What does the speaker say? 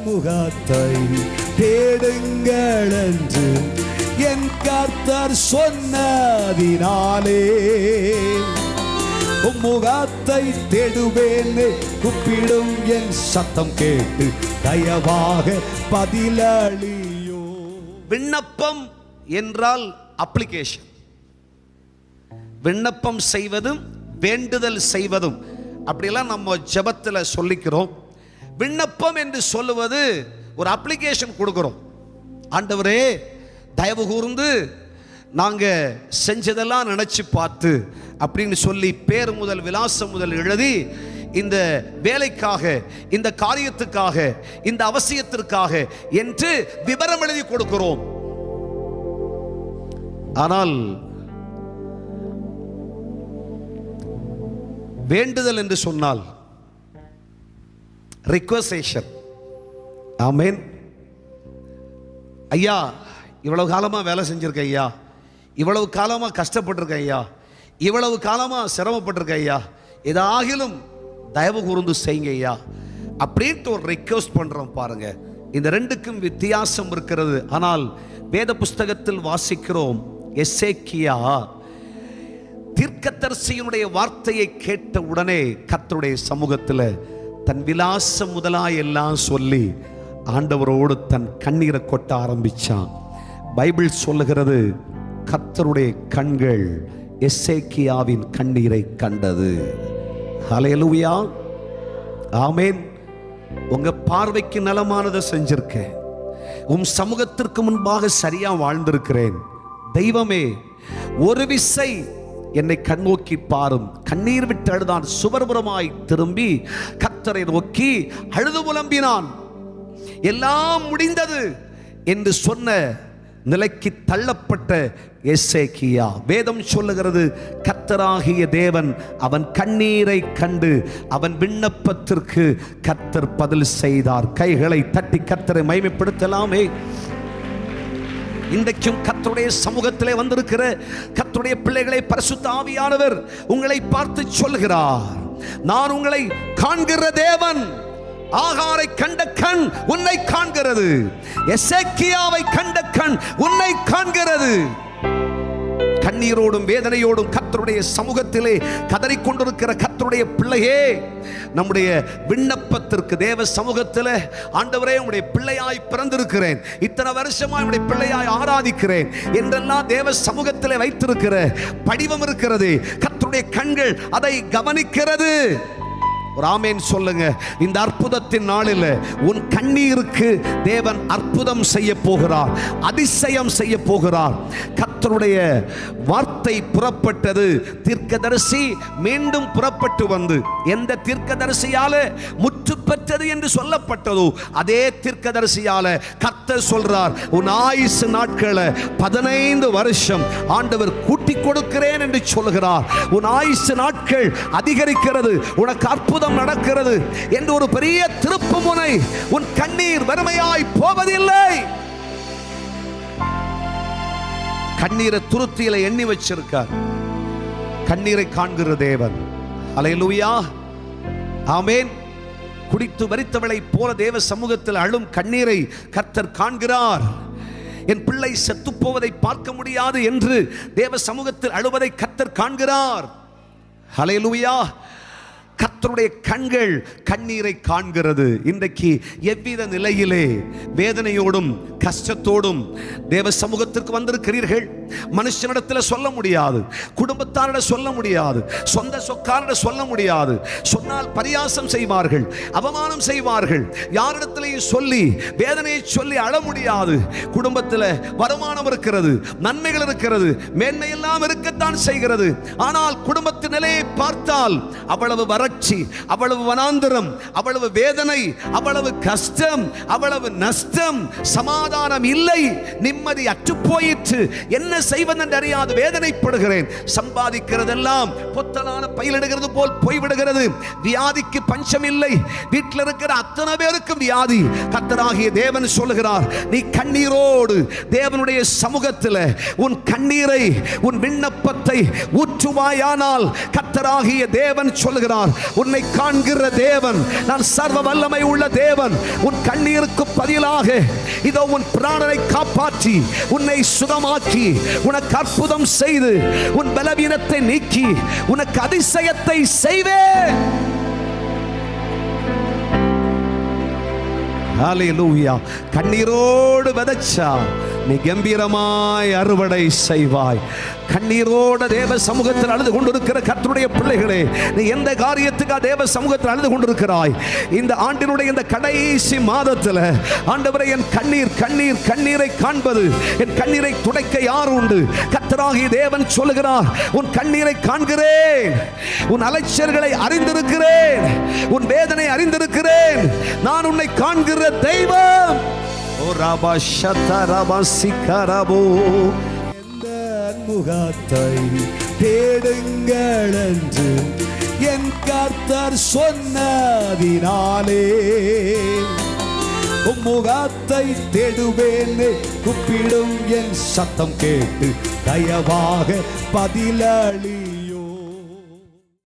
முகத்தை தேடுங்கள் என்று என் கர்த்தர் சொன்னதினாலே முகத்தை தேடுவேன் கூப்பிடும் என் சத்தம் கேட்டு தயவாக பதிலளியோ. விண்ணப்பம் என்றால் அப்ளிகேஷன். விண்ணப்பம் செய்வதும் வேண்டுதல் செய்வதும் அப்படியெல்லாம் நம்ம ஜெபத்தில் சொல்லிக்கிறோம். விண்ணப்பம் என்று சொல்லுவது ஒரு அப்ளிகேஷன் கொடுக்கிறோம். ஆண்டவரே தயவு கூர்ந்து நாங்கள் செஞ்சதெல்லாம் நினச்சி பார்த்து அப்படின்னு சொல்லி பேர் முதல் விலாசம் முதல் எழுதி இந்த வேலைக்காக, இந்த காரியத்துக்காக, இந்த அவசியத்திற்காக என்று விவரம் எழுதி கொடுக்கிறோம். ஆனால் வேண்டுதல் என்று சொன்னால் ரிக்வெஸ்டேஷன். ஆமென். ஐயா இவ்வளவு காலமாக வேலை செஞ்சிருக்க ஐயா, இவ்வளவு காலமாக கஷ்டப்பட்டிருக்க ஐயா, இவ்வளவு காலமாக சிரமப்பட்டிருக்க ஐயா, ஏதாகிலும் தயவு கூர்ந்து செய்யுங்க ஐயா அப்படின்ட்டு ஒரு ரிக்வெஸ்ட் பண்ணுறோம். பாருங்க, இந்த ரெண்டுக்கும் வித்தியாசம் இருக்கிறது. ஆனால் வேத புஸ்தகத்தில் வாசிக்கிறோம், எசேக்கியா தீர்க்கதரிசியினுடைய வார்த்தையை கேட்ட உடனே கர்த்தருடைய சமூகத்தில் தன் விலாசம் முதலாய் எல்லாம் சொல்லி ஆண்டவரோடு தன் கண்ணீரை கொட்ட ஆரம்பிச்சான். பைபிள் சொல்லுகிறது, கர்த்தருடைய கண்கள் எசேக்கியாவின் கண்ணீரை கண்டது. ஹல்லேலூயா, ஆமென். உங்க பார்வைக்கு நலமானதை செஞ்சிருக்கேன், உன் சமூகத்திற்கு முன்பாக சரியா வாழ்ந்திருக்கிறேன். தெய்வமே, ஒரு விசை என்னை கண்ணோக்கி பாரும். கண்ணீர் விட்டு அழுதான். சுவர்புறமாய் திரும்பி கர்த்தரை நோக்கி அழுது புலம்பினான். எல்லாம் முடிந்தது என்று சொன்ன நிலைக்கு தள்ளப்பட்ட எசேக்கியா, வேதம் சொல்லுகிறது, கர்த்தராகிய தேவன் அவன் கண்ணீரை கண்டு அவன் விண்ணப்பத்திற்கு கர்த்தர் பதில் செய்தார். கைகளை தட்டி கர்த்தரை மகிமைப்படுத்தலாமே. இன்றைக்கும் கர்த்தருடைய சமூகத்திலே வந்திருக்கிற கர்த்தருடைய பிள்ளைகளை பரிசுத்த ஆவியானவர் உங்களை பார்த்து சொல்கிறார், நான் உங்களை காண்கிற தேவன். ஆகாரை கண்ட கண் உன்னை காண்கிறது, எசேக்கியாவை கண்ட கண் உன்னை காண்கிறது. கண்ணீரோடும் வேதனையோடும் கர்த்தருடைய சமூகத்திலே கதறிக்கொண்டிருக்கிற கர்த்தருடைய பிள்ளையே, நம்முடைய விண்ணப்பத்திற்கு தேவ சமூகத்தில், ஆண்டவரே உம்முடைய பிள்ளையாய் பிறந்திருக்கிறேன், இத்தனை வருஷமாய் உம்முடைய பிள்ளையாய் ஆராதிக்கிறேன் என்றெல்லாம் தேவ சமூகத்திலே வைத்திருக்கிற படிவம் இருக்கிறது. கர்த்தருடைய கண்கள் அதை கவனிக்கிறது. ஒரு ஆமென் சொல்லுங்க. இந்த அற்புதத்தின் நாளில் உன் கண்ணீருக்கு தேவன் அற்புதம் செய்ய போகிறார், அதிசயம் செய்ய போகிறார். கர்த்தருடைய வார்த்தை புறப்பட்டது. தீர்க்கதரிசி மீண்டும் புறப்பட்டு வந்து எந்த தீர்க்கதரிசியால முற்று பெற்றது என்று சொல்லப்பட்டதோ அதே தீர்க்கதரிசியால கர்த்தர் சொல்றார், உன் ஆயுசு நாட்களை 15 வருஷம் ஆண்டவர் கூட்டி கொடுக்கிறேன் என்று சொல்கிறார். உன் ஆயுசு நாட்கள் அதிகரிக்கிறது, உனக்கு அற்புதம் நடக்கிறது என்று ஒரு பெரிய திருப்பு முனை. உன் கண்ணீர் வெறுமையாய் போவதில்லை. கண்ணீரை துருத்தியில எண்ணி வச்சிருக்கார். கண்ணீரை காண்கிற தேவன். ஹல்லேலூயா, ஆமென். குடித்து வரித்தவளை போல தேவ சமூகத்தில் அழும் கண்ணீரை கர்த்தர் காண்கிறார். என் பிள்ளை செத்து போவதை பார்க்க முடியாது என்று தேவ சமூகத்தில் அழுவதை கர்த்தர் காண்கிறார். ஹல்லேலூயா. கர்த்தருடைய கண்கள் கண்ணீரை காண்கிறது. இன்றைக்கு எவ்வித நிலையிலே வேதனையோடும் கஷ்டத்தோடும் தேவ சமூகத்திற்கு வந்திருக்கிறீர்கள், மனுஷனிடத்தில் சொல்ல முடியாது, குடும்பத்தாரிட சொல்ல முடியாது, சொந்த சொக்காரிட சொல்ல முடியாது. சொன்னால் பரியாசம் செய்வார்கள், அவமானம் செய்வார்கள். யாரிடத்திலையும் சொல்லி வேதனையை சொல்லி அழ முடியாது. குடும்பத்தில் வருமானம் இருக்கிறது, நன்மைகள் இருக்கிறது, மேன்மையெல்லாம் இருக்கத்தான் செய்கிறது. ஆனால் குடும்பத்தின் நிலையை பார்த்தால் அவ்வளவு வறட்சி, அவ்வளவு வனாந்தரம், அவ்வளவு வேதனை, அவ்வளவு கஷ்டம், அவ்வளவு நஷ்டம், சமாதானம் இல்லை, நிம்மதி அற்று போயிற்று. போயிற்று, என்ன செய்வதென்று அறியாது வேதனைப்படுகிறேன். சம்பாதிக்கிறதெல்லாம் பொத்தலான பயிலிடுகிறது போல் போய்விடுகிறது. வியாதிக்கு பஞ்சம் இல்லை. வீட்டில் இருக்கிற அத்தனை பேருக்கும் வியாதி. கர்த்தராகிய தேவன் சொல்லுகிறார், நீ கண்ணீரோடு தேவனுடைய சமூகத்தில் உன் கண்ணீரை, உன் விண்ணப்பத்தை ஊற்றுவாயானால் கர்த்தராகிய தேவன் சொல்லுகிறார், உன்னை காண்கிற தேவன், நான் சர்வ வல்லமை உள்ள தேவன். உன் கண்ணீருக்கு பதிலாக இதோ உன் பிராணனை காப்பாற்றி உன்னை சுகமாக்கி உனக்கு அற்புதம் செய்து உன் பலவீனத்தை நீக்கி உனக்கு அதிசயத்தை செய்வேன். ஹல்லேலூயா. கண்ணீரோடு விதைச்சா நீ கம்பீரமாய் அறுவடை செய்வாய். கண்ணீரோட தேவ சமூகத்தில் அழுது கொண்டிருக்கிற கர்த்தருடைய பிள்ளைகளே, நீ எந்த காரியத்துக்காக தேவ சமூகத்தில் அழுது கொண்டிருக்கிறாய்? இந்த ஆண்டினுடைய இந்த கடைசி மாதத்தில் ஆண்டவரே, என் கண்ணீர் கண்ணீர் கண்ணீரை காண்பது, என் கண்ணீரை துடைக்க யார் உண்டு? கர்த்தராகிய தேவன் சொல்லுகிறார், உன் கண்ணீரை காண்கிறேன், உன் அலைச்சல்களை அறிந்திருக்கிறேன், உன் வேதனை அறிந்திருக்கிறேன், நான் உன்னை காண்கிற தெய்வம். ஓ ராபா ஷதா ராபா சிகரபோ. முகத்தை தேடுங்கள் என்று என் கர்த்தர் சொன்னதினாலே முகத்தை தேடுவேன், கூப்பிடும் என் சத்தம் கேட்டு தயவாக பதிலளி.